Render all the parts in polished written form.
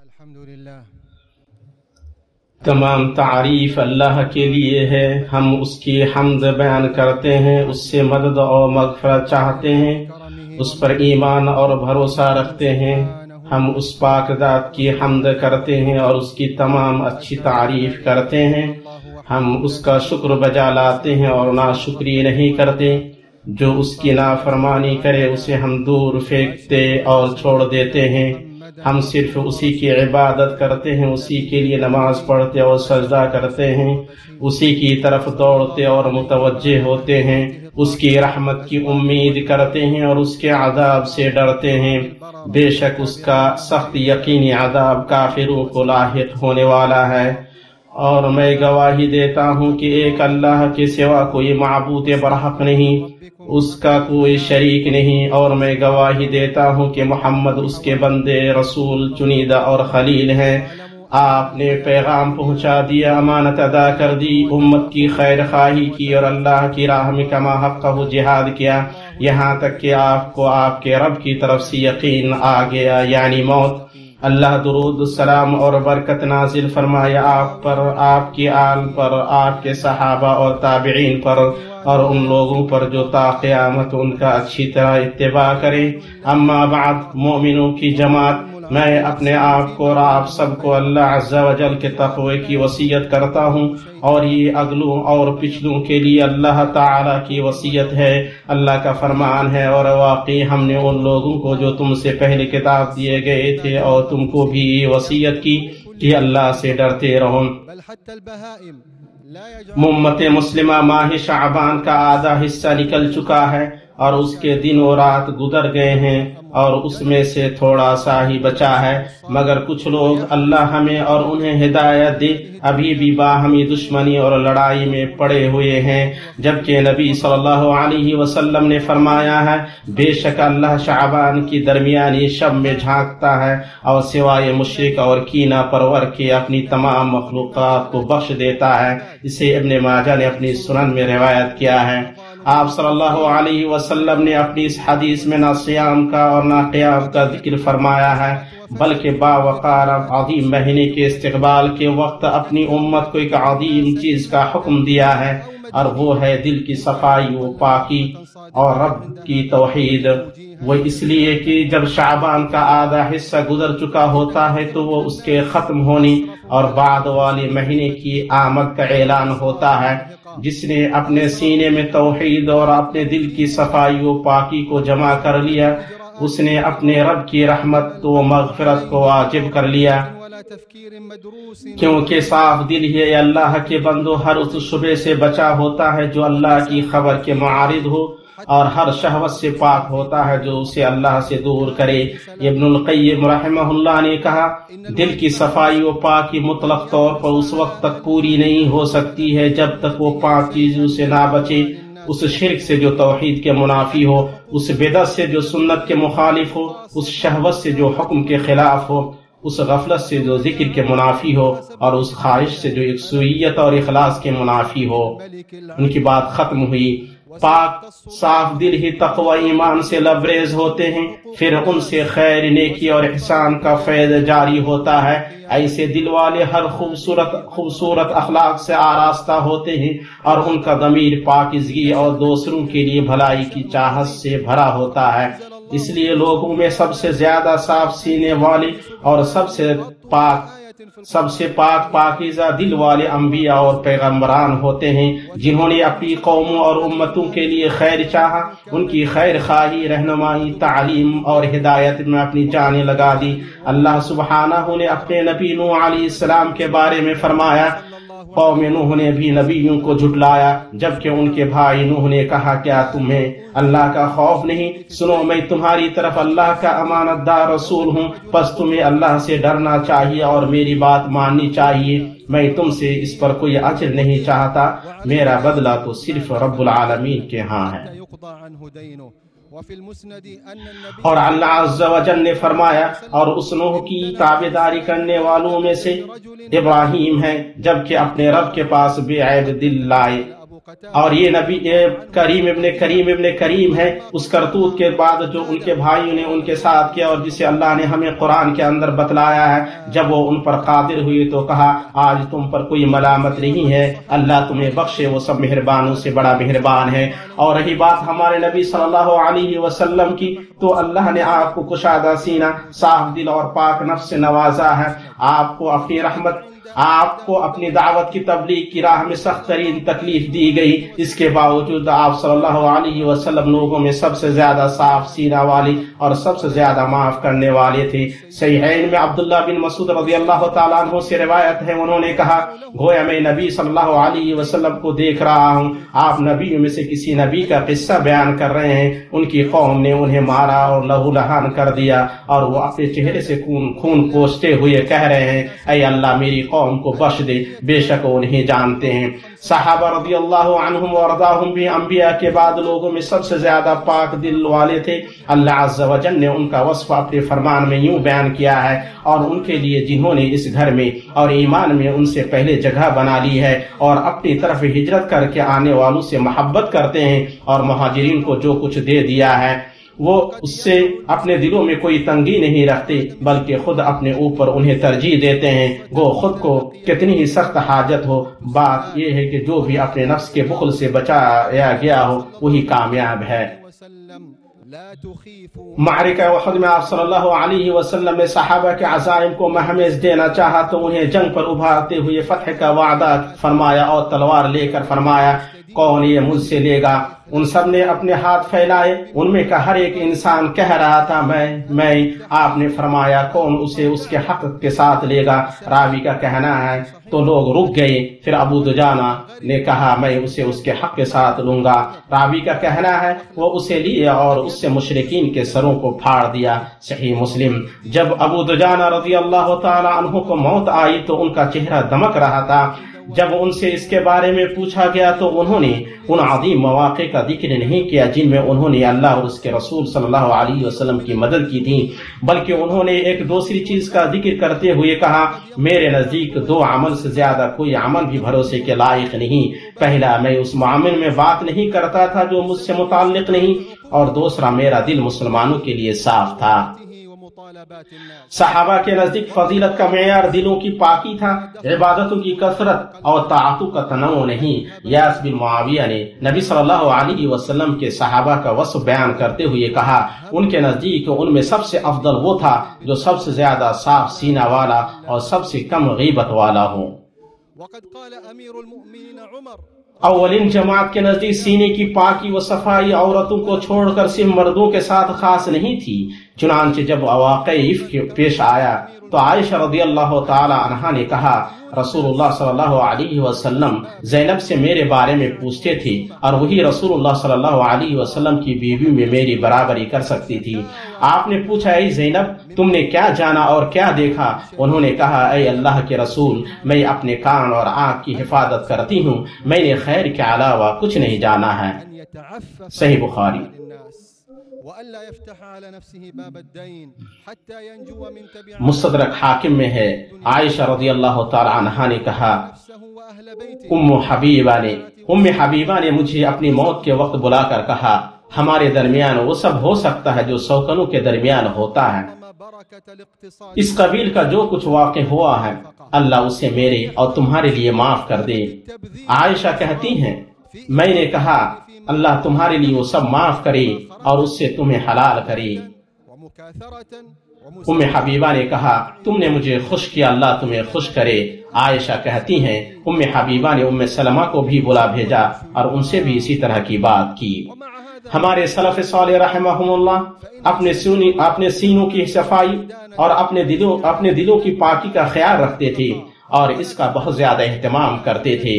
الحمدللہ تمام تعریف اللہ کے لیے ہے، ہم اس کی حمد بیان کرتے ہیں، اس سے مدد اور مغفرت چاہتے ہیں، اس پر ایمان اور بھروسہ رکھتے ہیں۔ ہم اس پاک ذات کی حمد کرتے ہیں اور اس کی تمام اچھی تعریف کرتے ہیں۔ ہم اس کا شکر بجا لاتے ہیں اور ناشکری نہیں کرتے۔ جو اس کی نافرمانی کرے اسے ہم دور پھینکتے اور چھوڑ دیتے ہیں۔ ہم صرف اسی کی عبادت کرتے ہیں، اسی کے لیے نماز پڑھتے اور سجدہ کرتے ہیں، اسی کی طرف دوڑتے اور متوجہ ہوتے ہیں، اس کی رحمت کی امید کرتے ہیں اور اس کے عذاب سے ڈرتے ہیں۔ بے شک اس کا سخت یقینی عذاب کافروں کو لاحق ہونے والا ہے۔ اور میں گواہی دیتا ہوں کہ ایک اللہ کے سوا کوئی معبود برحق نہیں، اس کا کوئی شریک نہیں، اور میں گواہی دیتا ہوں کہ محمد اس کے بندے، رسول، چنیدہ اور خلیل ہیں۔ آپ نے پیغام پہنچا دیا، امانت ادا کر دی، امت کی خیر خواہی کی اور اللہ کی راہ میں کما حقہ جہاد کیا، یہاں تک کہ آپ کو آپ کے رب کی طرف سے یقین آ گیا، یعنی موت۔ اللہ درود السلام اور برکت نازل فرمایا آپ پر، آپ کی آل پر، آپ کے صحابہ اور تابعین پر اور ان لوگوں پر جو تا قیامت ان کا اچھی طرح اتباع کریں۔ اما بعد، مومنوں کی جماعت، میں اپنے آپ کو اور آپ سب کو اللہ عز و جل کے تقوی کی وصیت کرتا ہوں، اور یہ اگلوں اور پچھلوں کے لیے اللہ تعالی کی وصیت ہے۔ اللہ کا فرمان ہے، اور واقعی ہم نے ان لوگوں کو جو تم سے پہلے کتاب دیے گئے تھے اور تم کو بھی یہ وصیت کی کہ اللہ سے ڈرتے رہو۔ امت مسلمہ ماہ شعبان کا آدھا حصہ نکل چکا ہے اور اس کے دن و رات گزر گئے ہیں، اور اس میں سے تھوڑا سا ہی بچا ہے، مگر کچھ لوگ، اللہ ہمیں اور انہیں ہدایت دے، ابھی بھی باہمی دشمنی اور لڑائی میں پڑے ہوئے ہیں، جبکہ نبی صلی اللہ علیہ وسلم نے فرمایا ہے، بے شک اللہ شعبان کی درمیانی شب میں جھانکتا ہے اور سوائے مشرک اور کینہ پرور کے اپنی تمام مخلوقات کو بخش دیتا ہے۔ اسے ابن ماجہ نے اپنی سنن میں روایت کیا ہے۔ آپ صلی اللہ علیہ وسلم نے اپنی اس حدیث میں نہ صیام کا اور نہ قیام کا ذکر فرمایا ہے، بلکہ باوقار عظیم مہینے کے استقبال کے وقت اپنی امت کو ایک عظیم چیز کا حکم دیا ہے، اور وہ ہے دل کی صفائی و پاکی اور رب کی توحید۔ وہ اس لیے کہ جب شعبان کا آدھا حصہ گزر چکا ہوتا ہے تو وہ اس کے ختم ہونے اور بعد والے مہینے کی آمد کا اعلان ہوتا ہے۔ جس نے اپنے سینے میں توحید اور اپنے دل کی صفائی و پاکی کو جمع کر لیا، اس نے اپنے رب کی رحمت و مغفرت کو واجب کر لیا، کیونکہ صاف دل ہی اللہ کے بندو ہر اس شبہ سے بچا ہوتا ہے جو اللہ کی خبر کے معارض ہو، اور ہر شہوت سے پاک ہوتا ہے جو اسے اللہ سے دور کرے۔ ابن القیم رحمہ اللہ نے کہا، دل کی صفائی و پاکی مطلق طور پر اس وقت تک پوری نہیں ہو سکتی ہے جب تک وہ 5 چیزوں سے نہ بچے، اس شرک سے جو توحید کے منافی ہو، اس بدعت سے جو سنت کے مخالف ہو، اس شہوت سے جو حکم کے خلاف ہو، اس غفلت سے جو ذکر کے منافی ہو، اور اس خواہش سے جو یکسوئیت اور اخلاص کے منافی ہو۔ ان کی بات ختم ہوئی۔ پاک صاف دل ہی تقوی ایمان سے لبریز ہوتے ہیں، پھر ان سے خیر، نیکی اور احسان کا فیض جاری ہوتا ہے۔ ایسے دل والے ہر خوبصورت اخلاق سے آراستہ ہوتے ہیں، اور ان کا ضمیر پاکیزگی اور دوسروں کے لیے بھلائی کی چاہت سے بھرا ہوتا ہے۔ اس لیے لوگوں میں سب سے زیادہ صاف سینے والے اور سب سے پاک پاکیزہ دل والے انبیاء اور پیغمبران ہوتے ہیں، جنہوں نے اپنی قوموں اور امتوں کے لیے خیر چاہا، ان کی خیر خواہی، رہنمائی، تعلیم اور ہدایت میں اپنی جانیں لگا دی۔ اللہ سبحانہ نے اپنے نبی نوح علیہ السلام کے بارے میں فرمایا، قوم نوح نے بھی نبیوں کو جھٹلایا، جبکہ ان کے بھائی نوح نے کہا، کیا تمہیں اللہ کا خوف نہیں؟ سنو، میں تمہاری طرف اللہ کا امانت دار رسول ہوں، پس تمہیں اللہ سے ڈرنا چاہیے اور میری بات ماننی چاہیے۔ میں تم سے اس پر کوئی اجر نہیں چاہتا، میرا بدلہ تو صرف رب العالمین کے ہاں ہے۔ اور اللہ عز و جل نے فرمایا، اور اس نوح کی تابعداری کرنے والوں میں سے ابراہیم ہے، جبکہ اپنے رب کے پاس بے عیب دل لائے۔ اور یہ نبی کریم ابن کریم ہے اس کرتوت کے بعد جو ان کے بھائیوں نے ان کے ساتھ کیا، اور جسے اللہ نے ہمیں قرآن کے اندر بتلایا ہے۔ جب وہ ان پر قادر ہوئی تو کہا آج تم پر کوئی ملامت نہیں ہے، اللہ تمہیں بخشے، وہ سب مہربانوں سے بڑا مہربان ہے۔ اور رہی بات ہمارے نبی صلی اللہ علیہ وسلم کی، تو اللہ نے آپ کو کشادہ سینہ، صاف دل اور پاک نفس سے نوازا ہے۔ آپ کو اپنی رحمت، آپ کو اپنی دعوت کی تبلیغ کی راہ میں سخت ترین تکلیف دی گئی، اس کے باوجود آپ صلی اللہ علیہ وسلم لوگوں میں سب سے زیادہ صاف سینہ والی اور سب سے زیادہ معاف کرنے والے تھے۔ صحیحین میں عبداللہ بن مسعود رضی اللہ تعالیٰ عنہ سے روایت ہے، انہوں نے کہا گویا میں نبی صلی اللہ علیہ وسلم کو دیکھ رہا ہوں، آپ نبیوں میں سے کسی نبی کا قصہ بیان کر رہے ہیں، ان کی قوم نے انہیں مارا اور لہو لہان کر دیا، اور وہ اپنے چہرے سے خون پوچھتے ہوئے کہہ رہے ہیں اے اللہ میری قوم کو بخش دے، بے شک وہ انہیں جانتے ہیں۔ صحابہ رضی اللہ عنہم وارضاہم بھی انبیاء کے بعد لوگوں میں سب سے زیادہ پاک دل والے تھے۔ اللہ عز و جل نے ان کا وصف اپنے فرمان میں یوں بیان کیا ہے، اور ان کے لیے جنہوں نے اس گھر میں اور ایمان میں ان سے پہلے جگہ بنا لی ہے اور اپنی طرف ہجرت کر کے آنے والوں سے محبت کرتے ہیں، اور مہاجرین کو جو کچھ دے دیا ہے وہ اس سے اپنے دلوں میں کوئی تنگی نہیں رکھتے، بلکہ خود اپنے اوپر انہیں ترجیح دیتے ہیں، گو خود کو کتنی ہی سخت حاجت ہو۔ بات یہ ہے کہ جو بھی اپنے نفس کے بخل سے بچایا گیا ہو وہی کامیاب ہے۔ معرکہ احد میں آپ صلی اللہ علیہ وسلم نے صحابہ کے عزائم کو محمز دینا چاہا تو انہیں جنگ پر ابھارتے ہوئے فتح کا وعدہ فرمایا، اور تلوار لے کر فرمایا کون یہ مجھ سے لے گا؟ ان سب نے اپنے ہاتھ پھیلائے، ان میں کا ہر ایک انسان کہہ رہا تھا میں۔ آپ نے فرمایا کون اسے اس کے حق کے ساتھ لے گا؟ راوی کا کہنا ہے تو لوگ رک گئے، پھر ابو دجانہ نے کہا میں اسے اس کے حق کے ساتھ لوں گا۔ راوی کا کہنا ہے وہ اسے لیے اور اس سے مشرکین کے سروں کو پھاڑ دیا۔ صحیح مسلم۔ جب ابو دجانہ رضی اللہ تعالی عنہ کو موت آئی تو ان کا چہرہ دمک رہا تھا۔ جب ان سے اس کے بارے میں پوچھا گیا تو انہوں نے ان عظیم مواقع کا ذکر نہیں کیا جن میں انہوں نے اللہ اور اس کے رسول صلی اللہ علیہ وسلم کی مدد کی تھی، بلکہ انہوں نے ایک دوسری چیز کا ذکر کرتے ہوئے کہا میرے نزدیک دو عمل سے زیادہ کوئی عمل بھی بھروسے کے لائق نہیں۔ پہلا میں اس معامل میں بات نہیں کرتا تھا جو مجھ سے متعلق نہیں، اور دوسرا میرا دل مسلمانوں کے لیے صاف تھا۔ صحابہ کے نزدیک فضیلت کا معیار دلوں کی پاکی تھا، عبادتوں کی کثرت اور طاعتوں کا تنوع نہیں۔ یاس بن معاویہ نے نبی صلی اللہ علیہ وسلم کے صحابہ کا وصف بیان کرتے ہوئے کہا ان کے نزدیک ان میں سب سے افضل وہ تھا جو سب سے زیادہ صاف سینہ والا اور سب سے کم غیبت والا ہو۔ اولین جماعت کے نزدیک سینے کی پاکی و صفائی عورتوں کو چھوڑ کر صرف مردوں کے ساتھ خاص نہیں تھی، چنانچہ جب واقعہ عفق پیش آیا تو عائشہ رضی اللہ تعالی عنہا نے کہا رسول اللہ صلی اللہ علیہ وسلم زینب سے میرے بارے میں پوچھتے تھے اور وہی رسول اللہ صلی اللہ علیہ وسلم کی بیوی میں میری برابری کر سکتی تھی۔ آپ نے پوچھا اے زینب تم نے کیا جانا اور کیا دیکھا؟ انہوں نے کہا اے اللہ کے رسول میں اپنے کان اور آنکھ کی حفاظت کرتی ہوں، میں نے خیر کے علاوہ کچھ نہیں جانا ہے۔ صحیح بخاری۔ مستدرک حاکم میں ہے، عائشہ رضی اللہ تعالی عنہا نے کہا ام حبیبہ نے مجھے اپنی موت کے وقت بلا کر کہا ہمارے درمیان وہ سب ہو سکتا ہے جو سوکنوں کے درمیان ہوتا ہے، اس قبیل کا جو کچھ واقع ہوا ہے اللہ اسے میرے اور تمہارے لیے معاف کر دے۔ عائشہ کہتی ہیں میں نے کہا اللہ تمہارے لیے وہ سب معاف کرے اور اس سے تمہیں حلال کرے۔ ام حبیبہ نے کہا تم نے مجھے خوش کیا، اللہ تمہیں خوش کرے۔ عائشہ کہتی ہیں ام حبیبہ نے ام سلمہ کو بھی بلا بھیجا اور ان سے بھی اسی طرح کی بات کی۔ ہمارے سلف صالح رحمہم اللہ اپنے سینوں کی صفائی اور اپنے دلوں کی پاکی کا خیال رکھتے تھے اور اس کا بہت زیادہ اہتمام کرتے تھے۔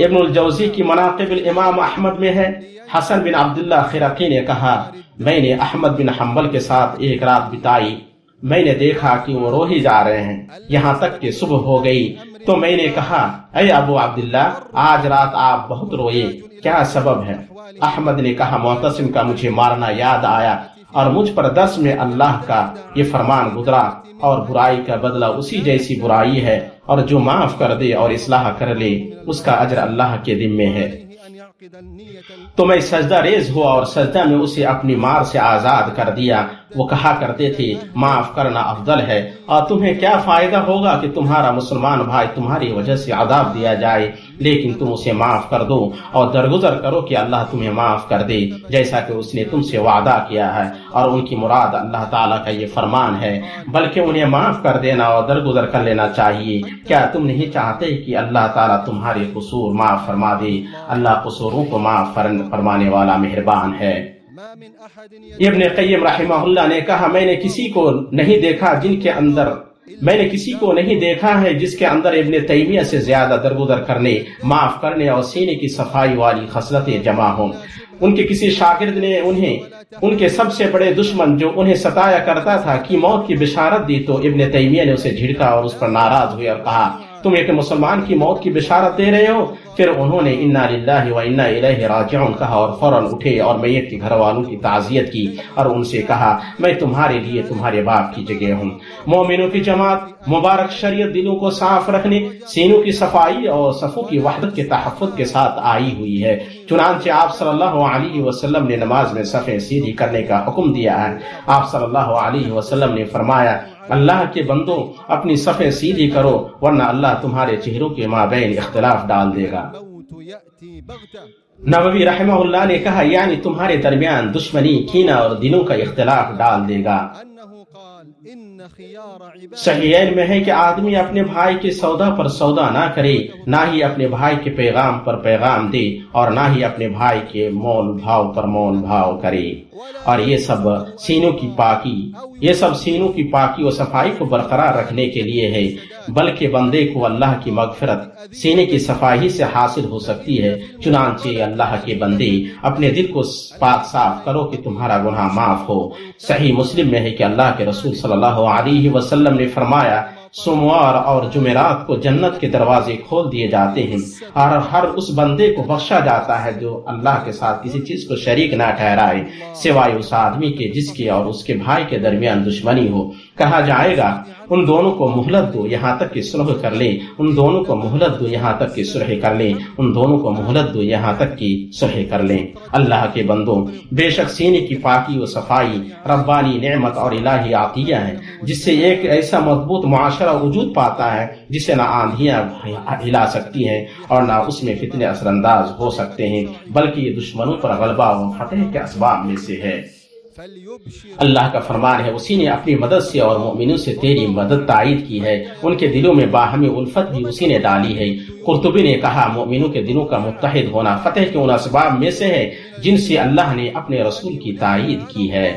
ابن الجوزی کی مناقب الامام احمد میں ہے، حسن بن عبداللہ خرقی نے کہا میں نے احمد بن حنبل کے ساتھ ایک رات بتائی، میں نے دیکھا کہ وہ رو ہی جا رہے ہیں یہاں تک کہ صبح ہو گئی، تو میں نے کہا اے ابو عبداللہ آج رات آپ بہت روئے، کیا سبب ہے؟ احمد نے کہا معتصم کا مجھے مارنا یاد آیا اور مجھ پر درس میں اللہ کا یہ فرمان گزرا اور برائی کا بدلہ اسی جیسی برائی ہے اور جو معاف کر دے اور اصلاح کر لے اس کا اجر اللہ کے ذمے ہے۔ تو میں سجدہ ریز ہوا اور سجدہ میں اسے اپنی مار سے آزاد کر دیا۔ وہ کہا کرتے تھے معاف کرنا افضل ہے، اور تمہیں کیا فائدہ ہوگا کہ تمہارا مسلمان بھائی تمہاری وجہ سے عذاب دیا جائے، لیکن تم اسے معاف کر دو اور درگزر کرو کہ اللہ تمہیں معاف کر دے جیسا کہ اس نے تم سے وعدہ کیا ہے۔ اور ان کی مراد اللہ تعالیٰ کا یہ فرمان ہے، بلکہ انہیں معاف کر دینا اور درگزر کر لینا چاہیے۔ کیا تم نہیں چاہتے کہ اللہ تعالیٰ تمہارے قصور معاف فرما دے؟ اللہ قصوروں کو معاف فرمانے والا مہربان ہے۔ ابن قیم رحمہ اللہ نے کہا میں نے کسی کو نہیں دیکھا ہے جس کے اندر ابن تیمیہ سے زیادہ درگزر کرنے، معاف کرنے اور سینے کی صفائی والی خصلتیں جمع ہوں۔ ان کے کسی شاگرد نے انہیں ان کے سب سے بڑے دشمن جو انہیں ستایا کرتا تھا کی موت کی بشارت دی، تو ابن تیمیہ نے اسے جھڑکا اور اس پر ناراض ہوئے اور کہا تم ایک مسلمان کی موت کی بشارت دے رہے ہو؟ پھر انہوں نے انا للہ و انا الیہ راجعون کہا اور فوراً اٹھے اور میت کے گھر والوں کی تعزیت کی اور ان سے کہا میں تمہارے لیے تمہارے باپ کی جگہ ہوں۔ مومنوں کی جماعت مبارک شریعت دلوں کو صاف رکھنے، سینوں کی صفائی اور صفوں کی وحدت کے تحفظ کے ساتھ آئی ہوئی ہے۔ چنانچہ آپ صلی اللہ علیہ وسلم نے نماز میں صفیں سیدھی کرنے کا حکم دیا ہے۔ آپ صلی اللہ علیہ وسلم نے فرمایا اللہ کے بندوں اپنی صفیں سیدھی کرو ورنہ اللہ تمہارے چہروں کے مابین اختلاف ڈال دے گا۔ نووی رحمہ اللہ نے کہا یعنی تمہارے درمیان دشمنی، کینہ اور دلوں کا اختلاف ڈال دے گا۔ صحیحین میں ہے کہ آدمی اپنے بھائی کے سودا پر سودا نہ کرے، نہ ہی اپنے بھائی کے پیغام پر پیغام دے، اور نہ ہی اپنے بھائی کے مول بھاؤ پر مول بھاؤ کرے۔ اور یہ سب سینوں کی پاکی و صفائی کو برقرار رکھنے کے لیے ہے، بلکہ بندے کو اللہ کی مغفرت سینے کی صفائی سے حاصل ہو سکتی ہے۔ چنانچہ اللہ کے بندے اپنے دل کو پاک صاف کرو کہ تمہارا گناہ معاف ہو۔ صحیح مسلم میں ہے کہ اللہ کے رسول صلی اللہ علیہ وسلم نے فرمایا سوموار اور جمعرات کو جنت کے دروازے کھول دیے جاتے ہیں اور ہر اس بندے کو بخشا جاتا ہے جو اللہ کے ساتھ کسی چیز کو شریک نہ ٹھہرائے سوائے اس آدمی کے جس کے اور اس کے بھائی کے درمیان دشمنی ہو۔ کہا جائے گا ان دونوں کو مہلت دو یہاں تک کہ صلح کر لیں، ان دونوں کو مہلت دو یہاں تک کہ صلح کر لیں، ان دونوں کو مہلت دو یہاں تک کہ صلح کر لیں۔ اللہ کے بندوں، بے شک سینے کی پاکی و صفائی ربانی نعمت اور الہی عطیہ ہے جس سے ایک ایسا مضبوط معاشرہ وجود پاتا ہے جسے نہ آندھیاں ہلا سکتی ہیں اور نہ اس میں فتنے اثر انداز ہو سکتے ہیں، بلکہ یہ دشمنوں پر غلبہ و فتح کے اسباب میں سے ہے۔ اللہ کا فرمان ہے اسی نے اپنی مدد سے اور مومنوں سے تیری مدد تائید کی ہے، ان کے دلوں میں باہمی الفت بھی اسی نے ڈالی ہے۔ قرطبی نے کہا مومنوں کے دلوں کا متحد ہونا فتح کے ان اسباب میں سے ہے جن سے اللہ نے اپنے رسول کی تائید کی ہے۔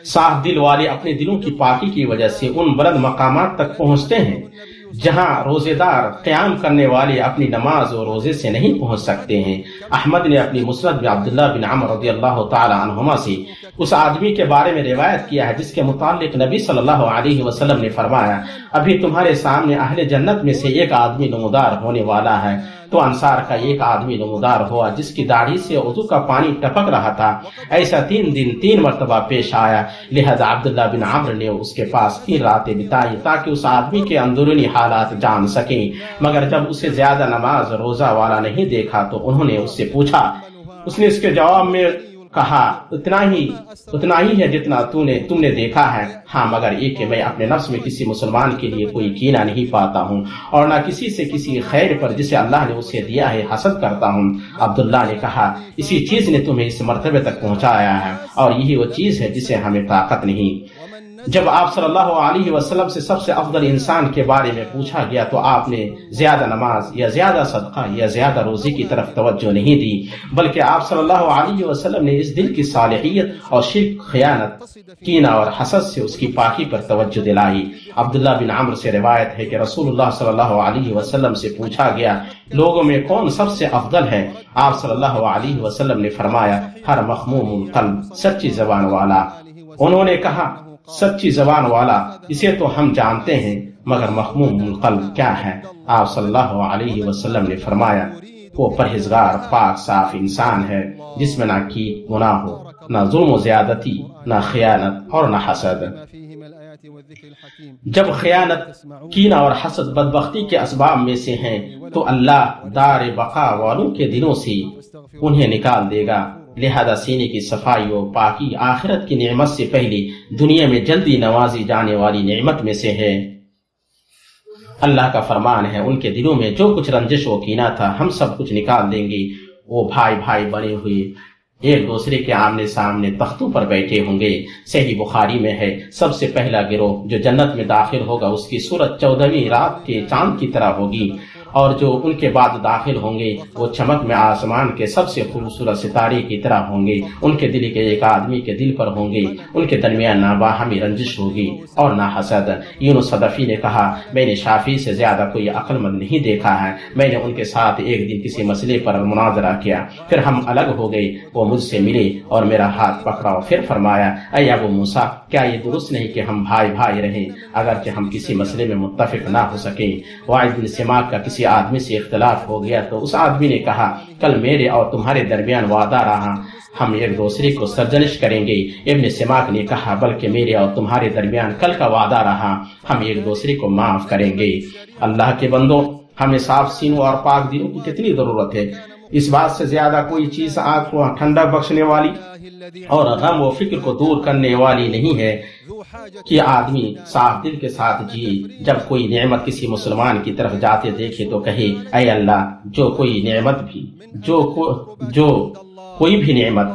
صاف دل والے اپنے دلوں کی پاکی کی وجہ سے ان بلند مقامات تک پہنچتے ہیں جہاں روزے دار قیام کرنے والے اپنی نماز اور روزے سے نہیں پہنچ سکتے ہیں۔ احمد نے اپنی مسند میں عبداللہ بن عمر رضی اللہ تعالی عنہما سے اس آدمی کے بارے میں روایت کیا ہے جس کے متعلق نبی صلی اللہ علیہ وسلم نے فرمایا ابھی تمہارے سامنے اہل جنت میں سے ایک آدمی نمودار ہونے والا ہے۔ تو انصار کا ایک آدمی نمودار ہوا جس کی داڑھی سے وضو کا پانی ٹپک رہا تھا۔ ایسا 3 دن 3 مرتبہ پیش آیا، لہذا عبداللہ بن عمرو نے اس کے پاس 3 راتیں بتائی تاکہ اس آدمی کے اندرونی حالات جان سکیں، مگر جب اسے زیادہ نماز روزہ والا نہیں دیکھا تو انہوں نے اس سے پوچھا، اس نے اس کے جواب میں کہا اتنا ہی ہے جتنا تم نے دیکھا ہے، ہاں مگر یہ کہ میں اپنے نفس میں کسی مسلمان کے لیے کوئی کینہ نہیں پاتا ہوں اور نہ کسی سے کسی خیر پر جسے اللہ نے اسے دیا ہے حسد کرتا ہوں۔ عبداللہ نے کہا اسی چیز نے تمہیں اس مرتبے تک پہنچایا ہے اور یہی وہ چیز ہے جسے ہمیں طاقت نہیں۔ جب آپ صلی اللہ علیہ وسلم سے سب سے افضل انسان کے بارے میں پوچھا گیا تو آپ نے زیادہ نماز یا زیادہ صدقہ یا زیادہ روزے کی طرف توجہ نہیں دی، بلکہ آپ صلی اللہ علیہ وسلم نے اس دل کی صالحیت اور شرک، خیانت، کینہ اور حسد سے اس کی پاکی پر توجہ دلائی۔ عبداللہ بن عمرو سے روایت ہے کہ رسول اللہ صلی اللہ علیہ وسلم سے پوچھا گیا لوگوں میں کون سب سے افضل ہے؟ آپ صلی اللہ علیہ وسلم نے فرمایا ہر مخموم القلب، سچی زبان والا۔ انہوں نے کہا سچی زبان والا، اسے تو ہم جانتے ہیں مگر مخموم القلب کیا ہے؟ آپ صلی اللہ علیہ وسلم نے فرمایا وہ پرہیزگار پاک صاف انسان ہے جس میں نہ کی گناہ ہو، نہ ظلم و زیادتی، نہ خیانت اور نہ حسد۔ جب خیانت، کینہ اور حسد بدبختی کے اسباب میں سے ہیں تو اللہ دار بقا والوں کے دلوں سے انہیں نکال دے گا۔ لہذا سینے کی صفائی و پاکی آخرت کی نعمت سے پہلے دنیا میں جلدی نوازی جانے والی نعمت میں سے ہے۔ اللہ کا فرمان ہے ان کے دلوں میں جو کچھ رنجش و کینہ تھا ہم سب کچھ نکال دیں گے۔ وہ بھائی بھائی بنے ہوئے ایک دوسرے کے آمنے سامنے تختوں پر بیٹھے ہوں گے۔ صحیح بخاری میں ہے سب سے پہلا گروہ جو جنت میں داخل ہوگا اس کی صورت 14ویں رات کے چاند کی طرح ہوگی، اور جو ان کے بعد داخل ہوں گے وہ چمک میں آسمان کے سب سے خوبصورت ستارے کی طرح ہوں گے۔ ان کے دل کے ایک آدمی کے دل پر ہوں گے، ان کے درمیان نہ باہمی رنجش ہوگی اور نہ حسد۔ یونس صدفی نے کہا میں نے شافعی سے زیادہ کوئی عقل مند نہیں دیکھا ہے۔ میں نے ان کے ساتھ ایک دن کسی مسئلے پر مناظرہ کیا، پھر ہم الگ ہو گئے۔ وہ مجھ سے ملے اور میرا ہاتھ پکڑا اور پھر فرمایا اے ابو موسیٰ، کیا یہ درست نہیں کہ ہم بھائی بھائی رہیں اگرچہ ہم کسی مسئلے میں متفق نہ ہو سکیں؟ واحد بن سماک کا کسی آدمی سے اختلاف ہو گیا تو اس آدمی نے کہا کل میرے اور تمہارے درمیان وعدہ رہا ہم ایک دوسرے کو سرزنش کریں گے۔ ابن سماک نے کہا بلکہ میرے اور تمہارے درمیان کل کا وعدہ رہا ہم ایک دوسرے کو معاف کریں گے۔ اللہ کے بندوں، ہمیں صاف سینوں اور پاک دلوں کی کتنی ضرورت ہے۔ اس بات سے زیادہ کوئی چیز آنکھ کو ٹھنڈا بخشنے والی اور غم و فکر کو دور کرنے والی نہیں ہے کہ آدمی صاف دل کے ساتھ جیے۔ جب کوئی نعمت کسی مسلمان کی طرف جاتے دیکھے تو کہے اے اللہ، جو کوئی بھی نعمت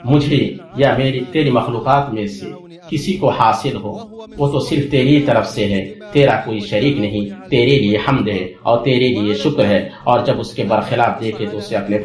مجھے یا تیری مخلوقات میں سے کسی کو حاصل ہو وہ تو صرف تیری طرف سے ہے، تیرا کوئی شریک نہیں، تیرے لیے حمد ہے اور تیرے لیے شکر ہے۔ اور جب اس کے برخلاف دیکھے تو اسے اپنے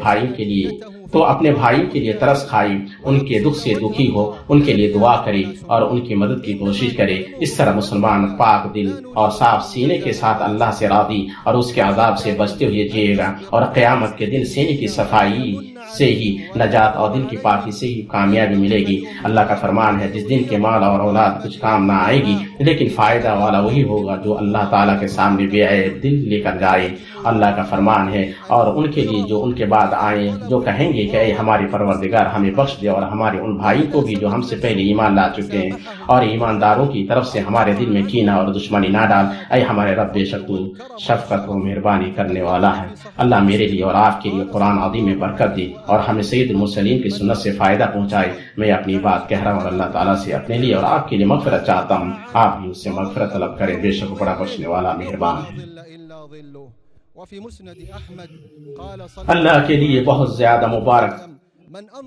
بھائیوں کے لیے ترس کھائے، ان کے دکھ سے دکھی ہو، ان کے لیے دعا کرے اور ان کی مدد کی کوشش کرے۔ اس طرح مسلمان پاک دل اور صاف سینے کے ساتھ اللہ سے راضی اور اس کے عذاب سے بچتے ہوئے جیے گا، اور قیامت کے دن سینے کی صفائی سے ہی نجات اور دل کی پاکی سے ہی کامیابی ملے گی۔ اللہ کا فرمان ہے جس دن کے مال اور اولاد کچھ کام نہ آئے گی، لیکن فائدہ والا وہی ہوگا جو اللہ تعالیٰ کے سامنے بے عیب دل لے کر جائے۔ اللہ کا فرمان ہے اور ان کے لیے جو ان کے بعد آئیں جو کہیں گے کہ اے ہمارے پروردگار ہمیں بخش دے، اور ہمارے ان بھائی کو بھی جو ہم سے پہلے ایمان لا چکے ہیں، اور ایمانداروں کی طرف سے ہمارے دل میں کینہ اور دشمنی نہ ڈال۔ اے ہمارے رب، بے شک تو شفقت و مہربانی کرنے والا ہے۔ اللہ میرے لیے اور آپ کے لیے قرآن عظیم میں برکت دے اور ہمیں سید المرسلین کی سنت سے فائدہ پہنچائے۔ میں اپنی بات کہہ رہا ہوں اور اللہ تعالیٰ سے اپنے لیے اور آپ کے لیے مغفرت چاہتا ہوں، آپ بھی اس سے مغفرت طلب کریں، بے شک بڑا بخشنے والا مہربان ہے۔ اللہ کے لیے بہت زیادہ مبارک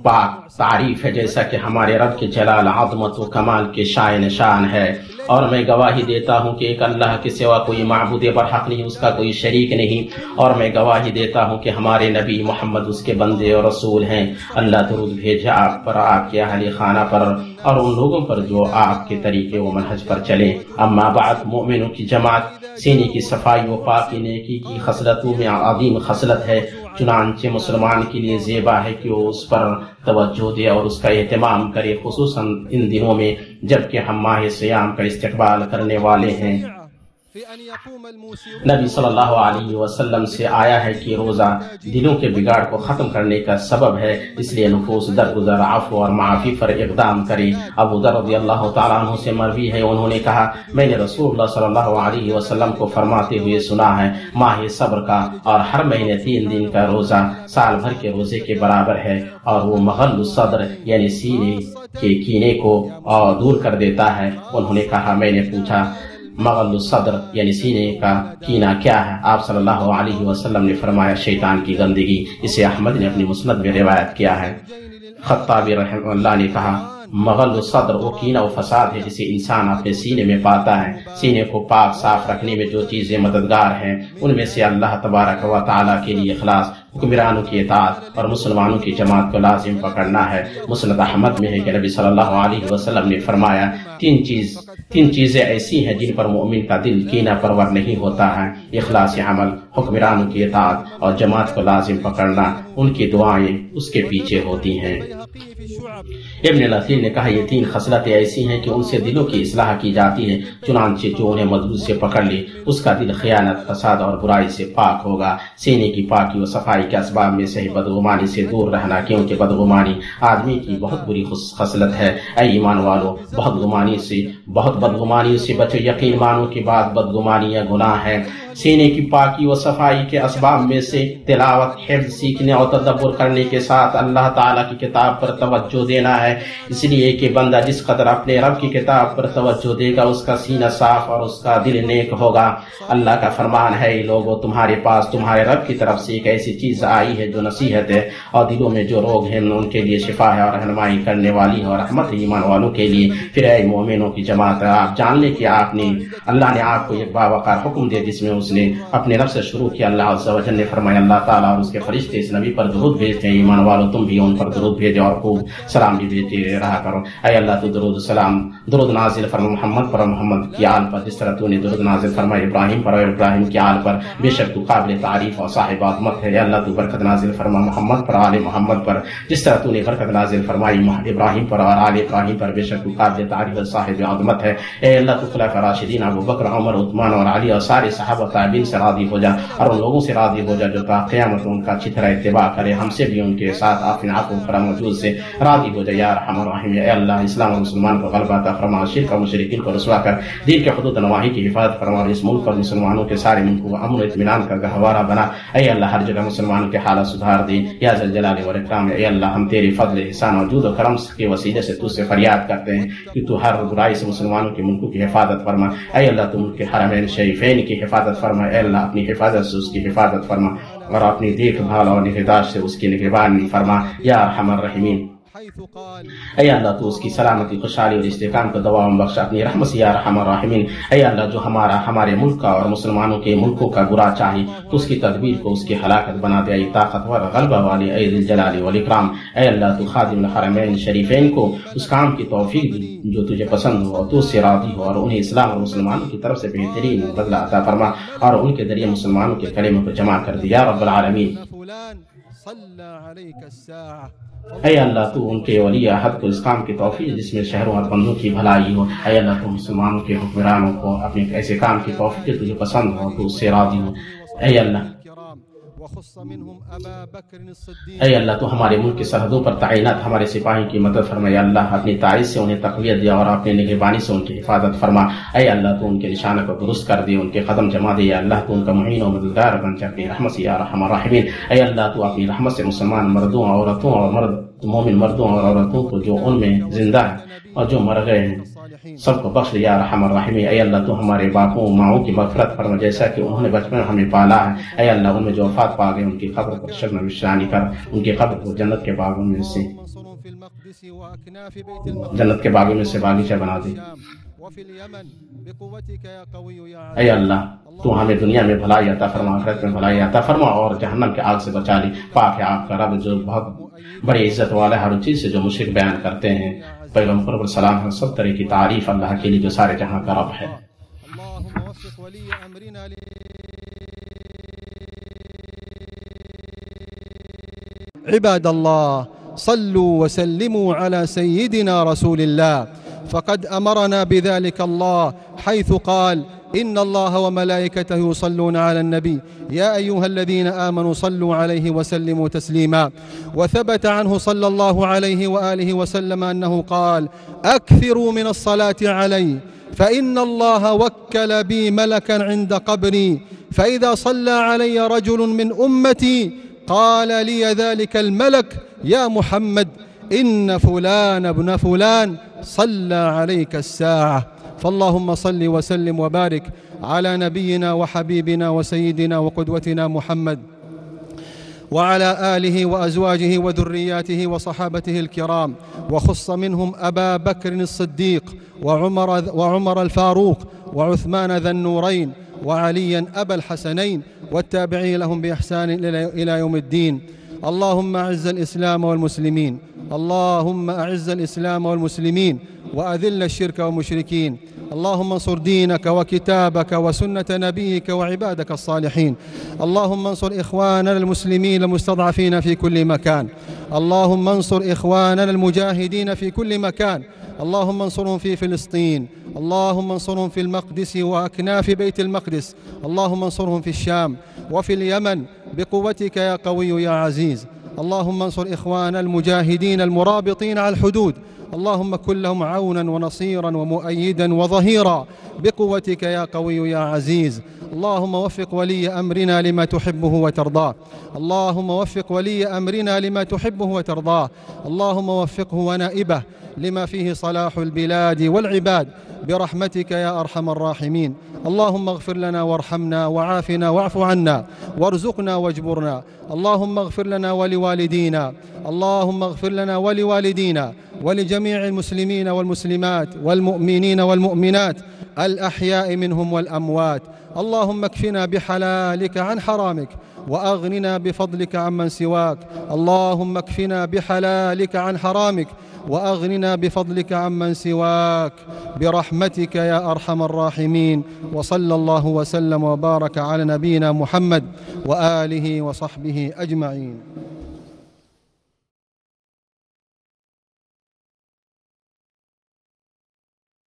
پاک تعریف ہے، جیسا کہ ہمارے رب کے جلال، عظمت و کمال کے شان ہے، اور میں گواہی دیتا ہوں کہ ایک اللہ کے سوا کوئی معبود برحق نہیں، اس کا کوئی شریک نہیں، اور میں گواہی دیتا ہوں کہ ہمارے نبی محمد اس کے بندے اور رسول ہیں۔ اللہ درود بھیجے آپ پر، آپ کے اہل خانہ پر اور ان لوگوں پر جو آپ کے طریقے و منہج پر چلیں۔ اما بعد، مومنوں کی جماعت سینے کی صفائی و پاکی نیکی کی خصلتوں میں عظیم خصلت ہے، چنانچہ مسلمان کے لیے زیبا ہے کہ وہ اس پر توجہ دے اور اس کا اہتمام کرے، خصوصاً ان دنوں میں جبکہ ہم ماہ سیام کا استقبال کرنے والے ہیں۔ نبی صلی اللہ علیہ وسلم سے آیا ہے کہ روزہ دلوں کے بگاڑ کو ختم کرنے کا سبب ہے، اس لیے نفوس درگزر عفو اور معافی پر اقدام کرے۔ ابو ذر رضی اللہ تعالیٰ عنہ سے مروی ہے، انہوں نے کہا میں نے رسول اللہ صلی اللہ علیہ وسلم کو فرماتے ہوئے سنا ہے ماہ صبر کا اور ہر مہینے 3 دن کا روزہ سال بھر کے روزے کے برابر ہے، اور وہ مغل الصدر یعنی سینے کے کینے کو دور کر دیتا ہے۔ انہوں نے کہا میں نے پوچھا مغل الصدر یعنی سینے کا کینہ کیا ہے؟ آپ صلی اللہ علیہ وسلم نے فرمایا شیطان کی گندگی۔ اسے احمد نے اپنی مسند میں روایت کیا ہے۔ خطابی رحمہ اللہ نے کہا مغل الصدر وہ کینہ و فساد ہے جسے انسان اپنے سینے میں پاتا ہے۔ سینے کو پاک صاف رکھنے میں جو چیزیں مددگار ہیں ان میں سے اللہ تبارک و تعالیٰ کے لیے اخلاص، حکمرانوں کی اطاعت اور مسلمانوں کی جماعت کو لازم پکڑنا ہے۔ مسند احمد میں ہے کہ نبی صلی اللہ علیہ وسلم نے فرمایا تین چیزیں ایسی ہیں جن پر مومن کا دل کینہ پرور نہیں ہوتا ہے، اخلاص عمل، حکمرانوں کی اطاعت اور جماعت کو لازم پکڑنا۔ ان کی دعائیں اس کے پیچھے ہوتی ہیں۔ ابن الاثیر نے کہا یہ 3 خصلتیں ایسی ہیں کہ ان سے دلوں کی اصلاح کی جاتی ہے، چنانچہ جو انہیں مضبوط سے پکڑ لے اس کا دل خیانت، فساد اور برائی سے پاک ہوگا۔ سینے کی پاکی و صفائی صفائی کے اسباب میں سے ہے بدگمانی سے دور رہنا، کیونکہ بدگمانی آدمی کی بہت بری خصلت ہے۔ اے ایمان والو، بہت بدگمانی سے بچو، یقین مانو کہ بعد بدگمانی یا گناہ ہے۔ سینے کی پاکی و صفائی کے اسباب میں سے تلاوت، حفظ، سیکھنے اور تدبر کرنے کے ساتھ اللہ تعالیٰ کی کتاب پر توجہ دینا ہے، اس لیے کہ بندہ جس قدر اپنے رب کی کتاب پر توجہ دے گا اس کا سینہ صاف اور اس کا دل نیک ہوگا۔ اللہ کا فرمان ہے، لوگوں تمہارے پاس تمہارے رب کی طرف سے ایک ایسی چیز آئی ہے جو نصیحت ہے، اور دلوں میں جو روگ ہیں ان کے لیے شفا ہے اور رہنمائی کرنے والی ہے اور رحمت ہے ایمان والوں کے لیے۔ پھر اے مومنوں کی جماعت، آپ جان لیں کہ اللہ نے آپ کو ایک باوقار حکم دیا جس میں اس نے اپنے رب سے شروع کیا۔ اللہ عز و جل نے فرمایا، اللہ تعالیٰ اور اس کے فرشتے اس نبی پر درود بھیجتے ہیں، ایمان والو تم بھی ان پر درود بھیجو اور خوب سلام بھی بھیجتے رہا کرو۔ اے اللہ تو درود نازل فرما محمد پر اور محمد کی آل پر، جس طرح تو نے درود نازل فرمایا ابراہیم پر اور ابراہیم کی آل پر، بے شک تو قابل تعریف اور صاحب عظمت ہے۔ اے اللہ تو برکت نازل فرما محمد پر آل محمد پر، جس طرح تو نے برکت نازل فرمائی ابراہیم پر اور آل ابراہیم پر، بے شک تو قابل تعریف اور صاحب عظمت ہے۔ اے اللہ تو خلفاء راشدین ابو بکر، عمر، عثمان اور علی اور سارے صحابہ تابعین سے راضی ہو جا اور ان لوگوں سے راضی ہو جا جو تا قیامت ان کا اچھی طرح اتباع کرے، ہم سے بھی ان کے ساتھ اپنے عفو کرم وجود سے راضی ہو جا یا ارحم الراحمین۔ اے اللہ اسلام اور مسلمان کو غلبہ عطا فرما، شرک اور مشرکین کو رسوا کر، دین کے حدود نواحی کی حفاظت فرما اور اس ملک اور مسلمانوں کے سارے ملک کو امن و اطمینان کا گہوارہ بنا۔ اے اللہ ہر جگہ مسلمانوں کے حالات سدھار دے یا ذا الجلال والاکرام۔ اے اللہ ہم تیرے فضل، احسان اور جود و کرم کے وسیلے سے تجھ سے فریاد کرتے ہیں کہ تو ہر برائی سے مسلمانوں کے ملکوں کی حفاظت فرما۔ اے اللہ تم کے حرمین شریفین کی حفاظت فرما۔ اے اللہ اپنی حفاظت سے اس کی حفاظت فرما اور اپنی دیکھ بھال اور نگہداشت سے اس کی نگہبانی فرما یا ارحم الراحمین۔ اے اللہ تو اس کی سلامتی، خوشحالی اور استحکام کو دوام بخش اپنی رحمت سے یا ارحم الراحمین۔ اے اللہ جو ہمارے ملک کا اور مسلمانوں کے ملکوں کا برا چاہے تو اس کی تدبیر کو اس کی ہلاکت بنا دے، اے طاقتور غلبہ والے، اے ذی الجلال والاکرام۔ اے اللہ تو خادم الحرمین شریفین کو اس کام کی توفیق جو تجھے پسند ہو اور تو اس سے راضی ہو، اور انہیں اسلام اور مسلمانوں کی طرف سے بہترین بدلہ عطا فرما اور ان کے ذریعے مسلمانوں کے کلمے کو جمع کر دے یا رب العالمین۔ اے اللہ تو ان کے ولی عہد کو اس کام کی توفیق جس میں شہروں اور بندوں کی بھلائی ہو۔ اے اللہ تو مسلمانوں کے حکمرانوں کو اپنے ایسے کام کی توفیق جو تجھے پسند ہو تو اس سے راضی ہو۔ اے اللہ تو ہمارے ملک کی سرحدوں پر تعینات ہمارے سپاہی کی مدد فرما۔ یا اللہ اپنی تعریف سے انہیں تقویت دیا اور اپنے نگہبانی سے ان کی حفاظت فرما۔ اے اللہ تو ان کے نشانہ کو درست کر دے، ان کے قدم جما دے۔ یا اللہ تو ان کا معین و مددگار بن جا اپنی رحمت سے یا ارحم الراحمین۔ اے اللہ تو اپنی رحمت سے مسلمان مردوں عورتوں اور مومن مردوں اور عورتوں کو جو ان میں زندہ ہیں اور جو مر گئے ہیں سب کو بخش یا ارحم الراحمین۔ اے اللہ تو ہمارے باپوں ماؤں کی مغفرت فرما، جیسا کہ انہوں نے بچپن میں ہمیں پالا ہے۔ اے اللہ ان میں جو وفات پا گئے ان کی قبر پر شرم وشرانی کر، ان کی قبر کو جنت کے باغوں میں سے باغیچہ بنا دے۔ اے اللہ تو ہمیں دنیا میں بھلائی عطا فرما، آخرت میں بھلائی عطا فرما اور جہنم کے آگ سے بچا لے۔ پاک ہے آپ کا رب جو بہت بڑی عزت والا ہے ہر چیز سے جو مشرک بیان کرتے ہیں۔ پیغمبر علیہ السلام ہے سب طرح کی تعریف اللہ کے لیے جو سارے جہاں کا رب ہے۔ عباد الله صلوا وسلموا على سيدنا رسول الله، فقد أمرنا بذلك الله حيث قال: إن الله وملائكته يصلون على النبي يا أيها الذين آمنوا صلوا عليه وسلموا تسليما. وثبت عنه صلى الله عليه وآله وسلم أنه قال: أكثروا من الصلاة علي فإن الله وكل بي ملكا عند قبري، فإذا صلى علي رجل من أمتي قال لي ذلك الملك: يا محمد إن فلان ابن فلان صلى عليك الساعة. فاللهم صل وسلم وبارك على نبينا وحبيبنا وسيدنا وقدوتنا محمد وعلى آله وأزواجه وذرياته وصحابته الكرام، وخص منهم أبا بكر الصديق وعمر الفاروق وعثمان ذا النورين وعليا أبا الحسنين والتابعين لهم بإحسان إلى يوم الدين. اللهم أعز الإسلام والمسلمين، اللهم أعز الإسلام والمسلمين وأذل الشرك والمشركين. اللهم انصر دينك وكتابك وسنة نبيك وعبادك الصالحين. اللهم انصر إخواننا المسلمين المستضعفين في كل مكان. اللهم انصر إخواننا المجاهدين في كل مكان. اللهم انصرهم في فلسطين اللهم انصرهم في المقدس وأكناف بيت المقدس، اللهم انصرهم في الشام وفي اليمن بقوتك يا قوي يا عزيز. اللهم انصر إخوان المجاهدين المرابطين على الحدود، اللهم كن لهم عونا ونصيرا ومؤيدا وظهيرا بقوتك يا قوي يا عزيز. اللهم وفق ولي أمرنا لما تحبه وترضاه، اللهم وفق ولي أمرنا لما تحبه وترضاه، اللهم وفقه ونائبه لما فيه صلاح البلاد والعباد برحمتك يا أرحم الراحمين. اللهم اغفر لنا وارحمنا وعافنا واعف عنا وارزقنا واجبرنا. اللهم اغفر لنا ولوالدينا، اللهم اغفر لنا ولوالدينا ولجميع المسلمين والمسلمات والمؤمنين والمؤمنات الأحياء منهم والأموات. اللهم اكفنا بحلالك عن حرامك وأغننا بفضلك عمن سواك. اللهم اكفنا بحلالك عن حرامك وأغننا بفضلك عمن سواك برحمتك يا أرحم الراحمين. وصلى الله وسلم وبارك على نبينا محمد وآله وصحبه أجمعين.